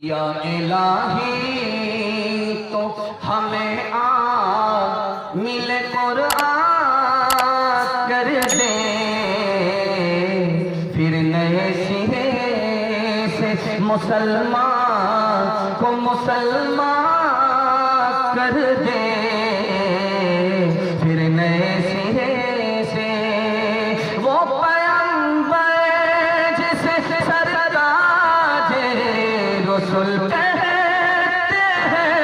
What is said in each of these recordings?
या इलाही तो हमें मिले कुरान कर दे, फिर नए सिरे से मुसलमान को मुसलमान कर दे, फिर नए सिरे से वो पैगंबर जिसे सरताज रसूल कहते हैं,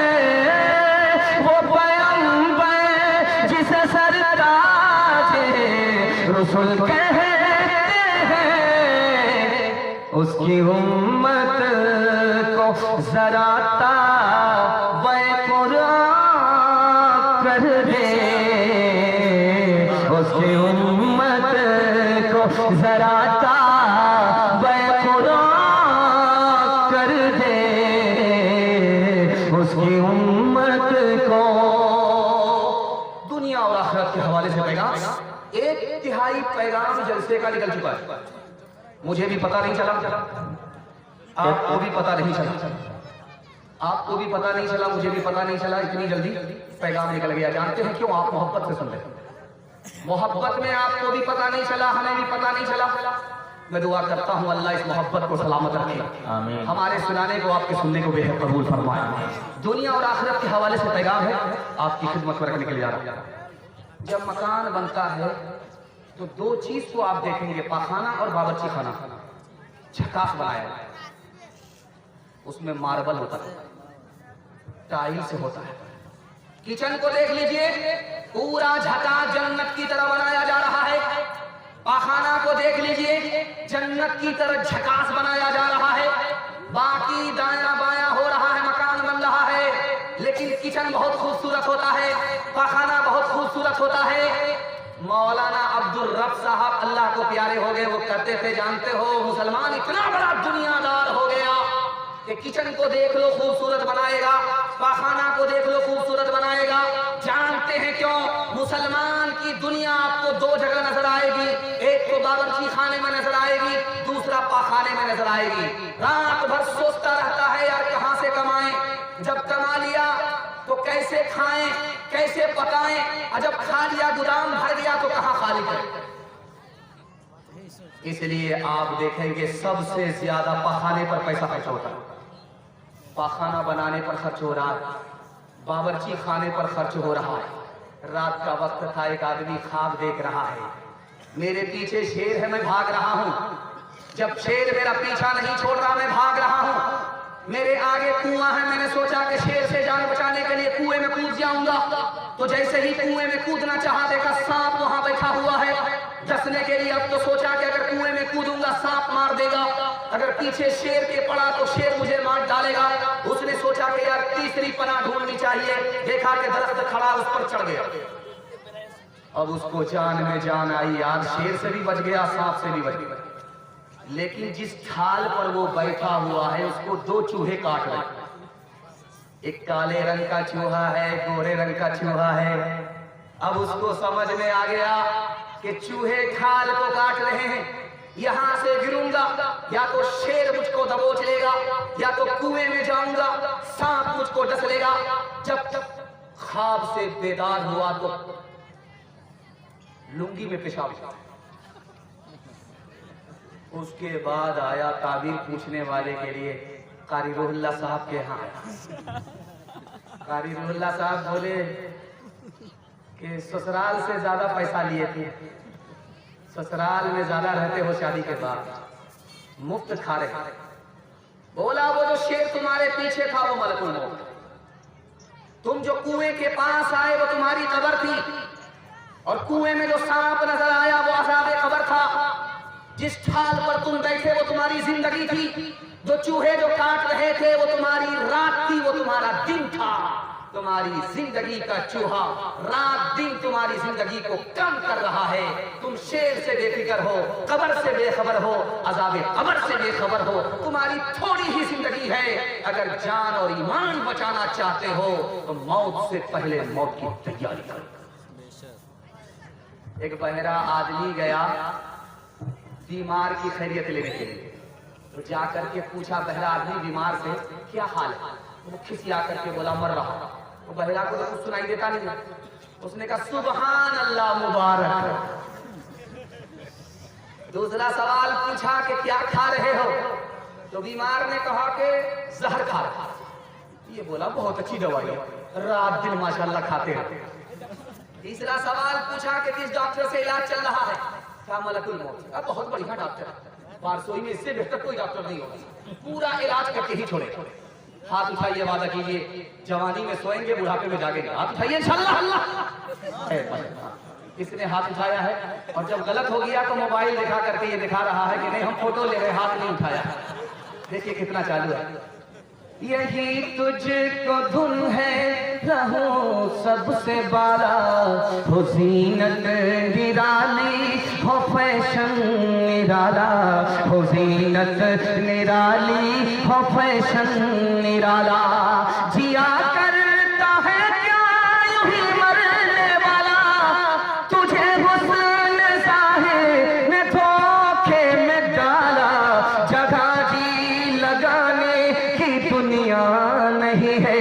वो पैगंबर जिसे सरताज रसूल कहते हैं, उसकी उम्मत को जरा ताबे कुरान कर दे, उसकी उम्मत को जरा ताबे कुरान कर दे, उसकी उम्मत को। दुनिया और आखिरत के हवाले से पैगाम, एक तिहाई पैगाम जलसे का निकल चुका है। मुझे भी पता नहीं चला, आपको भी पता नहीं चला, आपको भी पता नहीं चला, मुझे भी पता नहीं चला, इतनी जल्दी पैगाम निकल गया। जानते हैं क्यों? आप मोहब्बत से सुन रहे, मोहब्बत में आपको भी पता नहीं चला, हमें भी पता नहीं चला। मैं दुआ करता हूं अल्लाह इस मोहब्बत को सलामत रखे, आमीन। हमारे सुनाने को, आपके सुनने को बेहद कबूल फरमाए। दुनिया और आखिरत के हवाले से पैगाम है, आपकी खिदमत में रखने के लिए जा रहा हूं। जब मकान बनता है तो दो चीज को आप देखेंगे, पाखाना और बावर्ची खाना। झकास बनाया है, उसमें मार्बल होता है, टाइल से होता है। किचन को देख लीजिए, पूरा झकास जन्नत की तरह बनाया जा रहा है। पाखाना को देख लीजिए, जन्नत की तरह झकास बनाया जा रहा है। बाकी दाया बाया हो रहा है, मकान बन रहा है, लेकिन किचन बहुत खूबसूरत होता है, पाखाना बहुत खूबसूरत होता है। मौलाना अब्दुल रब साहब अल्लाह को प्यारे हो गए, वो कहते थे, जानते हो मुसलमान इतना बड़ा दुनियादार हो गया कि किचन को देख लो खूबसूरत बनाएगा, पाखाना को देख लो खूबसूरत बनाएगा। जानते हैं क्यों? मुसलमान की दुनिया आपको दो जगह नजर आएगी, एक तो बावर्ची खाने में नजर आएगी, दूसरा पाखाने में नजर आएगी। रात भर सोचता रहता है यार कहां से कमाएं, जब कमा लिया तो कैसे खाएं, कैसे पकाएं, और जब खा लिया गोदाम भर गया तो कहां खाली करें। इसलिए आप देखेंगे सबसे ज्यादा पाखाने पर पैसा खर्च होता है। पाखाना बनाने पर खर्च हो रहा है, बावर्ची खाने पर खर्च हो रहा है। रात का वक्त था, एक आदमी ख्वाब देख रहा है, मेरे पीछे शेर है, मैं भाग रहा हूं। जब शेर मेरा पीछा नहीं छोड़ रहा, मैं भाग रहा हूं। मेरे आगे कुआं है, मैंने सोचा कि शेर से जान बचाने के लिए कुएं में कूद जाऊंगा। तो जैसे ही कुएं में कूदना चाहा, देखा सांप वहां बैठा हुआ है डसने के लिए। अब तो सोचा कि अगर कुएं में कूदूंगा सांप मार देगा, अगर पीछे शेर के पड़ा तो शेर मुझे मार डालेगा। उसने सोचा कि यार तीसरी पनाह ढूंढनी चाहिए, देखा कि दरख्त खड़ा, उस पर चढ़ गया। अब उसको जान में जान आई, यार शेर से भी बच गया, सांप से भी बच गया। लेकिन जिस ढाल पर वो बैठा हुआ है उसको दो चूहे काट रहे, एक काले रंग का चूहा है, गोरे रंग का चूहा है। अब उसको समझ में आ गया कि चूहे ढाल को काट रहे हैं, यहां से गिरूंगा या तो शेर मुझको दबोच लेगा, या तो कुएं में जाऊंगा सांप मुझको डस लेगा। जब तक ख्वाब से बेदार हुआ तो लुंगी में पेशाब, उसके बाद आया ताबीर पूछने वाले के लिए, कारी रुहुल्लाह साहब के यहाँ। कारी रुहुल्लाह साहब बोले कि ससुराल से ज्यादा पैसा लिए थे, ससुराल में ज्यादा रहते हो, शादी के बाद मुफ्त खा रहे। बोला वो जो शेर तुम्हारे पीछे था वो मलकुल मौत, तुम जो कुएं के पास आए वो तुम्हारी कब्र थी, और कुएं में जो सांप नजर आया वो अज़ाब कब्र था। जिस ढाल पर तुम बैठे वो तुम्हारी जिंदगी थी, जो चूहे जो काट रहे थे वो तुम्हारी रात थी, वो तुम्हारा दिन था। तुम्हारी जिंदगी का चूहा रात दिन तुम्हारी जिंदगी को कम कर रहा है। तुम शेर से बेफिक्र हो, कब्र से बेखबर हो, अज़ाबे कब्र से बेखबर हो। तुम्हारी थोड़ी ही जिंदगी है, अगर जान और ईमान बचाना चाहते हो तो मौत से पहले मौत की तैयारी करो। एक बहरा आदमी गया बीमार की खैरियत लेने के लिए, तो जा करके पूछा बहरा आदमी बीमार से, क्या हाल है? वो खिसिया करके बोला मर रहा। तो बहरा को तो कुछ सुनाई देता नहीं। उसने कहा सुभान अल्लाह मुबारक। दूसरा सवाल पूछा कि क्या खा रहे हो? तो बीमार ने कहा कि जहर खा रहा। ये बोला बहुत अच्छी दवाई है, रात दिन माशाल्लाह खाते हैं। तीसरा सवाल पूछा कि किस डॉक्टर से इलाज चल रहा है? क्या मलकुल मौत। अब बहुत बढ़िया डॉक्टर, बारसोई में इससे बेहतर कोई डॉक्टर नहीं होगा, पूरा इलाज करके ही छोड़े। हाथ उठाइए, वादा कीजिए जवानी में सोएंगे, बुढ़ापे में जागेंगे। हाथ उठाइए इंशाल्लाह। इसने हाथ उठाया है और जब गलत हो गया तो मोबाइल दिखा करके ये दिखा रहा है कि नहीं हम फोटो ले रहे, हाथ नहीं उठाया। देखिए कितना चालू है। यही तुझको धुन है रहो सबसे बारा, हो ज़ीनत निराली हो फैशन निराला, हो ज़ीनत निराली हो फैशन निराला। जिया करता है क्या यूं ही मरने वाला, तुझे हुस्न साहिब ने धोखे में डाला। जगह जी लगाने की दुनिया नहीं है,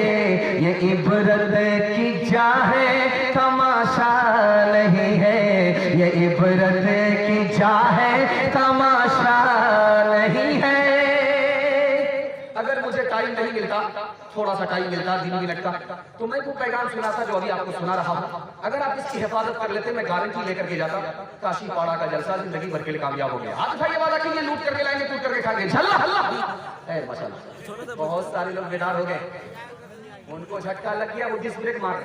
ये इबरत की जा है तमाशा नहीं है, ये इबरत की जा है तमाशा नहीं है। अगर मुझे टाइम नहीं मिलता, थोड़ा सा टाइम मिलता 2 मिनट का, तो मैं वो पैगाम सुनाता जो अभी आपको सुना रहा हूँ। अगर आप इसकी हिफाजत कर लेते, मैं गारंटी लेकर के जाता काशी पाड़ा का जलसा जिंदगी भर के लिए कामयाब हो गया। हाथ उठाइए, वादा कीजिए लूट करके लाएंगे, टूट करके खाएंगे इंशाल्लाह। माशाल्लाह बहुत सारे लोग बेदार हो गए, उनको झटका लग गया, वो डिस्क ब्रेक मार,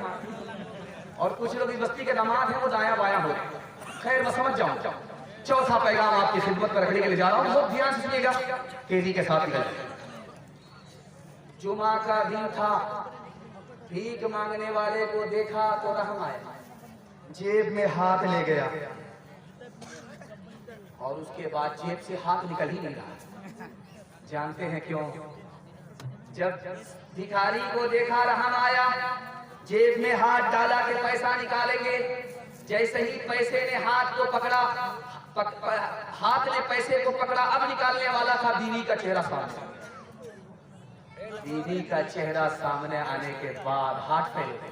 और कुछ लोग इस बस्ती के दामाद हैं वो दाया बाया हो गए। खैर मैं समझ जाऊं। चौथा पैगाम आपकी खिदमत पर रखने के लिए जा रहा हूं, बहुत ध्यान से सुनिएगा, तेजी के साथ निकल। जुमा का दिन था, भीख मांगने वाले को देखा तो रहम आया, जेब में हाथ ले गया और उसके बाद जेब से हाथ निकल ही नहीं रहा। जानते हैं क्यों? जब भिखारी को देखा रहम आया, जेब में हाथ डाला कि पैसा निकालेंगे, जैसे ही पैसे ने हाथ को पकड़ा, हाथ ने पैसे को पकड़ा, अब निकालने वाला था, बीवी का चेहरा सामने। बीवी का चेहरा सामने आने के बाद हाथ फैले।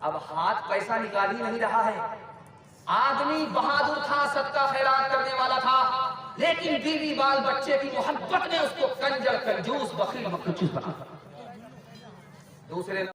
अब हाथ पैसा निकाल ही नहीं रहा है। आदमी बहादुर था, सबका खैरात करने वाला था, लेकिन बीवी बाल बच्चे की मोहब्बत ने उसको कंजर, कंजूस, बखील, मखलूच बना। दूसरे